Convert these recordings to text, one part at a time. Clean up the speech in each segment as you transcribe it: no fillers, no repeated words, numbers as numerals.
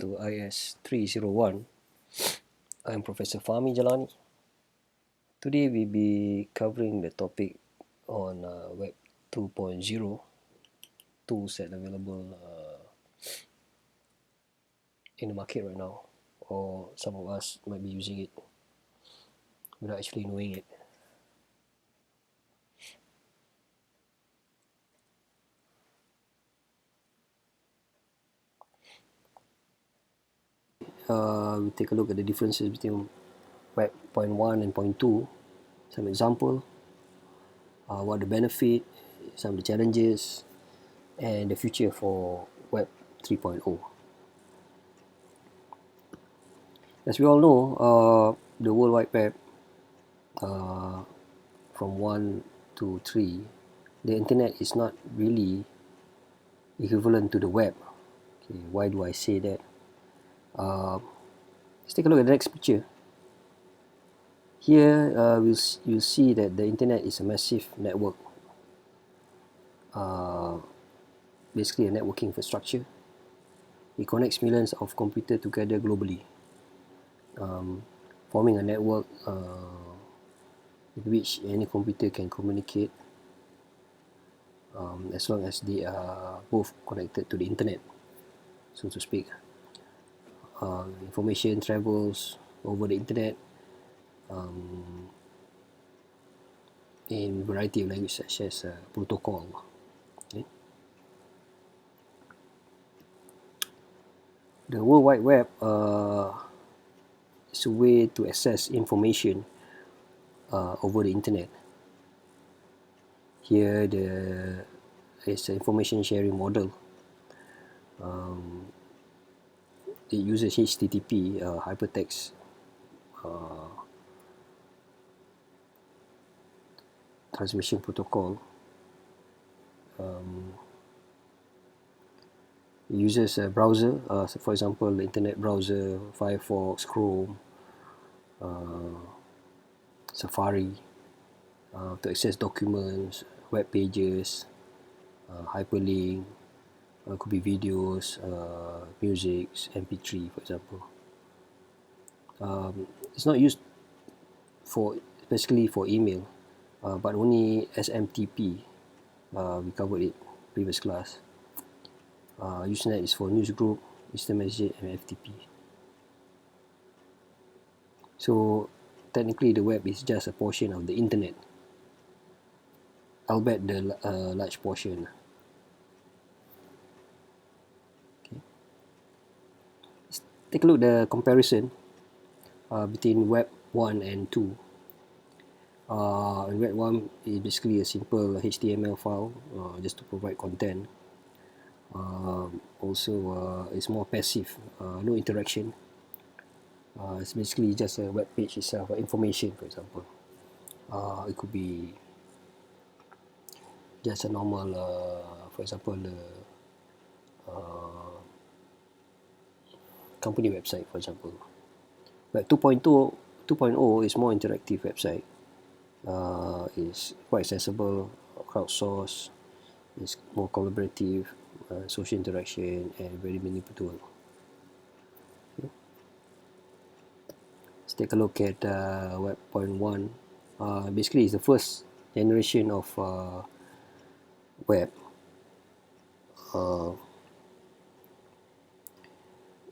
to IS301. I'm Professor Fahmi Jalani. Today we'll be covering the topic on Web 2.0 tools that are available in the market right now, or some of us might be using it without actually knowing it. We take a look at the differences between Web 0.1 and 0.2, some example, what the benefit, some of the challenges, and the future for Web 3.0. As we all know, the World Wide Web, from 1 to 3, the internet is not really equivalent to the web. Okay, why do I say that? Let's take a look at the next picture. Here, you'll see that the internet is a massive network, basically a networking infrastructure. It connects millions of computers together globally, forming a network with which any computer can communicate as long as they are both connected to the internet, so to speak. Information travels over the internet in variety of languages such as protocol. Okay. The World Wide Web is a way to access information over the internet. Here is an information sharing model. It uses HTTP, hypertext transmission protocol. It uses a browser, for example, the internet browser, Firefox, Chrome, Safari, to access documents, web pages, hyperlink, could be videos, music, MP3, for example. It's not used specifically for email, but only SMTP. We covered it previous class. Usenet is for newsgroup, instant message, and FTP. So technically, the web is just a portion of the internet, albeit the large portion. Okay. Let's take a look at the comparison between Web 1 and 2. Web 1 is basically a simple HTML file just to provide content. Also, it's more passive, no interaction. It's basically just a web page itself, information, for example. It could be just a normal, for example, company website, for example. But 2.0 is more interactive website. Is quite accessible, crowdsourced, it's more collaborative, social interaction, and very meaningful. Okay. Let's take a look at Web 0.1. Basically, it's the first generation of web.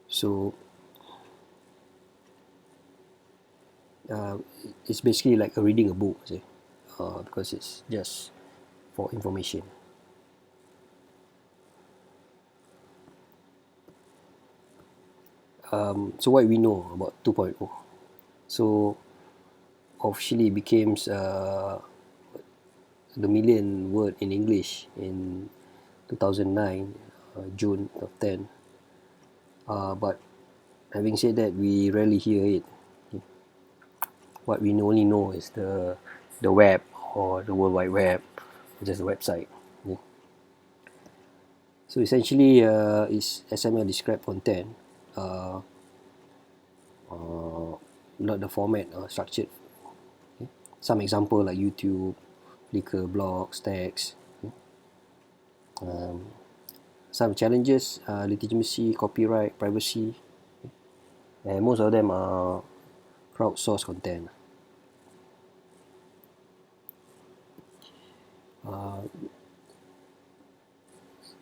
So it's basically like reading a book, because it's just for information. So what we know about 2.0? So officially became the million word in English in 2009, June of 10. But having said that, we rarely hear it. What we only know is the web, or the World Wide Web, just a website. Okay. So essentially, it's XML described content, not the format structured. Okay. Some example like YouTube, Flickr, blogs, text. Okay. some challenges: legitimacy, copyright, privacy, and most of them are crowdsourced content.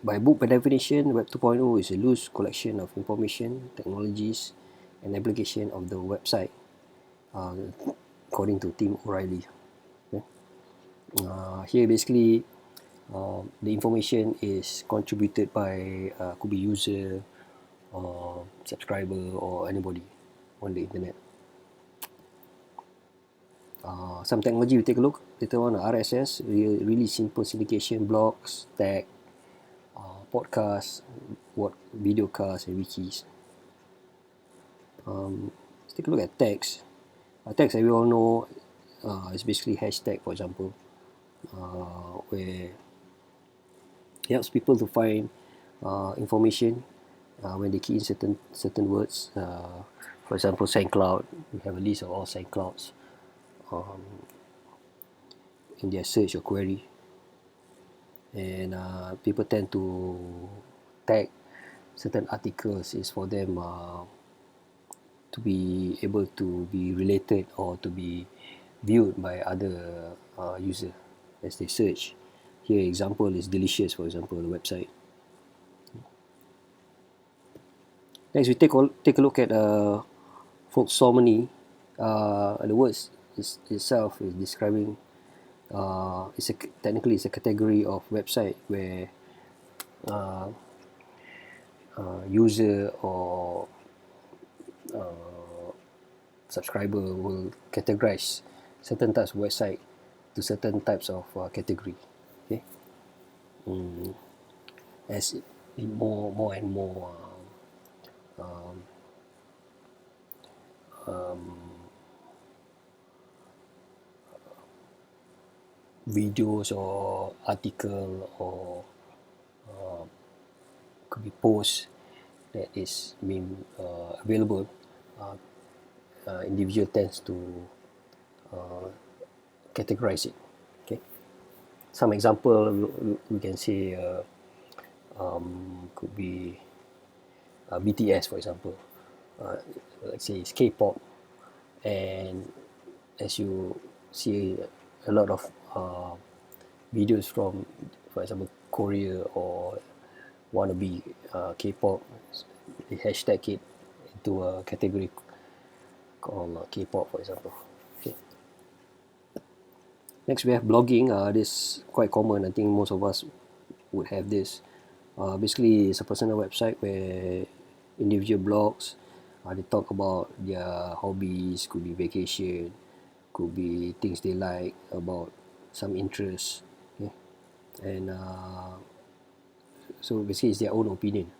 By book by definition, Web 2.0 is a loose collection of information, technologies, and application of the website, uh, according to Tim O'Reilly. Okay? Here, basically, the information is contributed by could be user or subscriber or anybody on the internet. Some technology we take a look later on: RSS, really simple syndication, blogs, tag, podcasts, what video casts, and wikis. Let's take a look at tags. Tags, as we all know, is basically hashtag, for example, where it helps people to find information when they key in certain words. For example, SoundCloud, we have a list of all SoundClouds in their search or query, and people tend to tag certain articles is for them to be able to be related or to be viewed by other user as they search. Here, example is Delicious, for example, the website. Next, we take a look at folksomony. The words itself is describing. Technically it's a category of website where user or subscriber will categorize certain types of website to certain types of category. Okay, as more and more videos or article or could be posts that is being available, individual tends to categorize it. Okay, some example we can say could be BTS, for example. Let's say it's K-pop, and as you see a lot of videos from, for example, Korea or wannabe K-pop, they hashtag it into a category called K-pop, for example. Okay. Next, we have blogging. This is quite common. I think most of us would have this. Basically, it's a personal website where individual blogs, they talk about their hobbies, could be vacation, could be things they like, about some interests. Okay? And so basically it's their own opinion.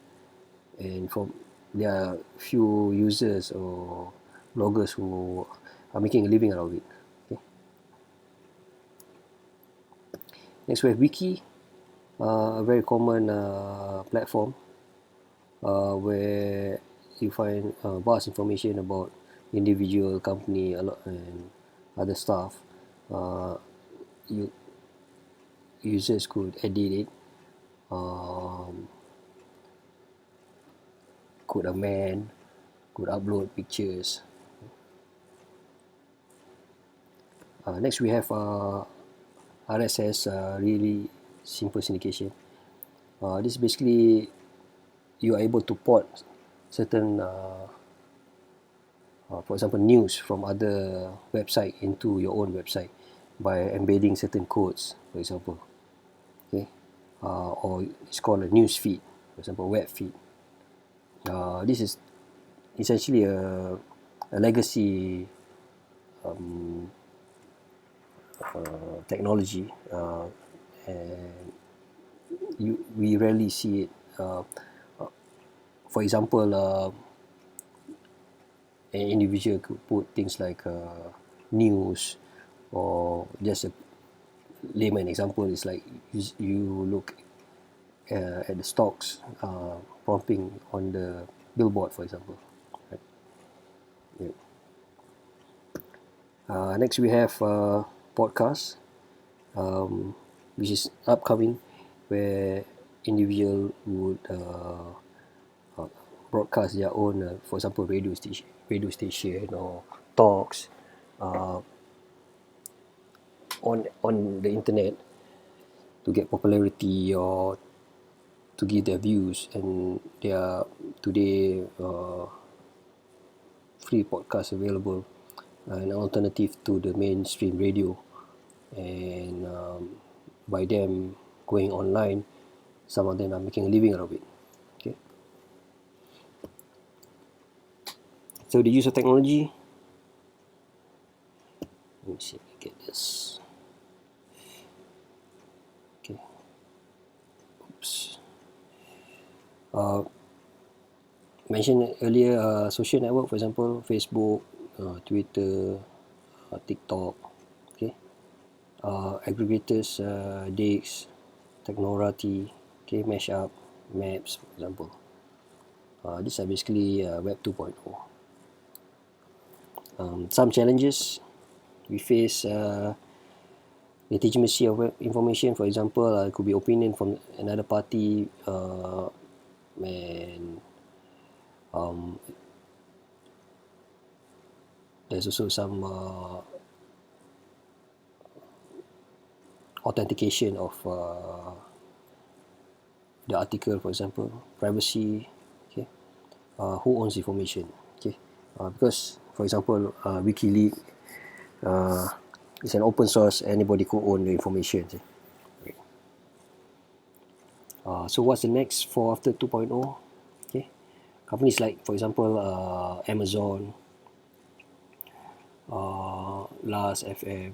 And from there are few users or bloggers who are making a living out of it. Okay? Next we have Wiki, a very common platform where you find vast information about individual, company, a lot, and other stuff. Users could edit it, could amend, could upload pictures. Next we have RSS, really simple syndication. This basically you are able to port certain for example news from other website into your own website by embedding certain codes, for example. Okay, or it's called a news feed, for example, web feed. This is essentially a legacy technology, and we rarely see it. For example, an individual could put things like news, or just a layman example is like you look at the stocks pumping on the billboard, for example. Right? Yeah. Next we have podcasts, which is upcoming, where individual would broadcast their own, for example, radio station or talks uh, on the internet to get popularity or to give their views, and there are today free podcasts available, an alternative to the mainstream radio, and by them going online, some of them are making a living out of it. Okay, so the use of technology. Let me see if I get this. Okay, oops. Mentioned earlier, social network, for example, Facebook, Twitter, TikTok, okay, aggregators, Dix, Technorati, okay, Mashup, Maps, for example. These are basically Web 2.0. Some challenges we face: legitimacy of web information. For example, it could be opinion from another party, and there's also some authentication of the article, for example, privacy, okay, who owns information, okay, because, for example, WikiLeaks is an open source, anybody could own the information. So what's the next for after 2.0? Okay, companies like, for example, Amazon, Last.fm.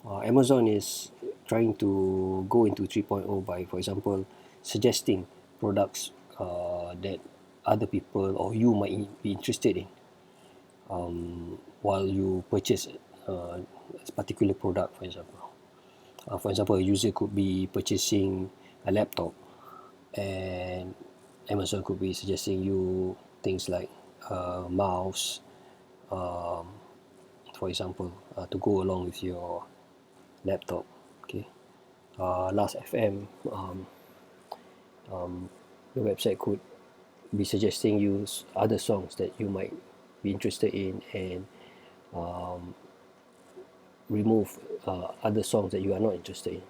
Amazon is trying to go into 3.0 by, for example, suggesting products that other people or you might be interested in while you purchase a particular product, for example. For example, a user could be purchasing a laptop, and Amazon could be suggesting you things like mouse, for example, to go along with your laptop. Okay, Last.fm, the website could be suggesting you other songs that you might be interested in, and remove other songs that you are not interested in.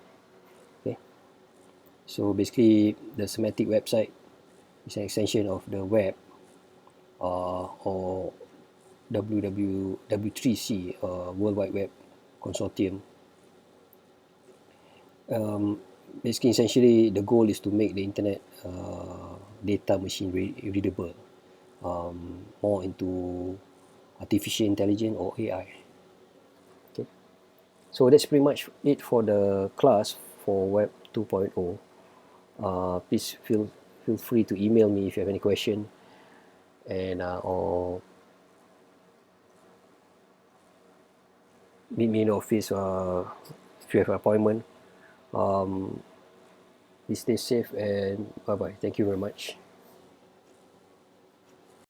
Okay, so basically the semantic website is an extension of the web, or W3C, World Wide Web Consortium. Basically, essentially, the goal is to make the internet data machine readable, more into artificial intelligence or AI. Okay, so that's pretty much it for the class for Web 2.0. Please feel free to email me if you have any question, and or meet me in the office if you have an appointment. Please stay safe, and bye bye. Thank you very much.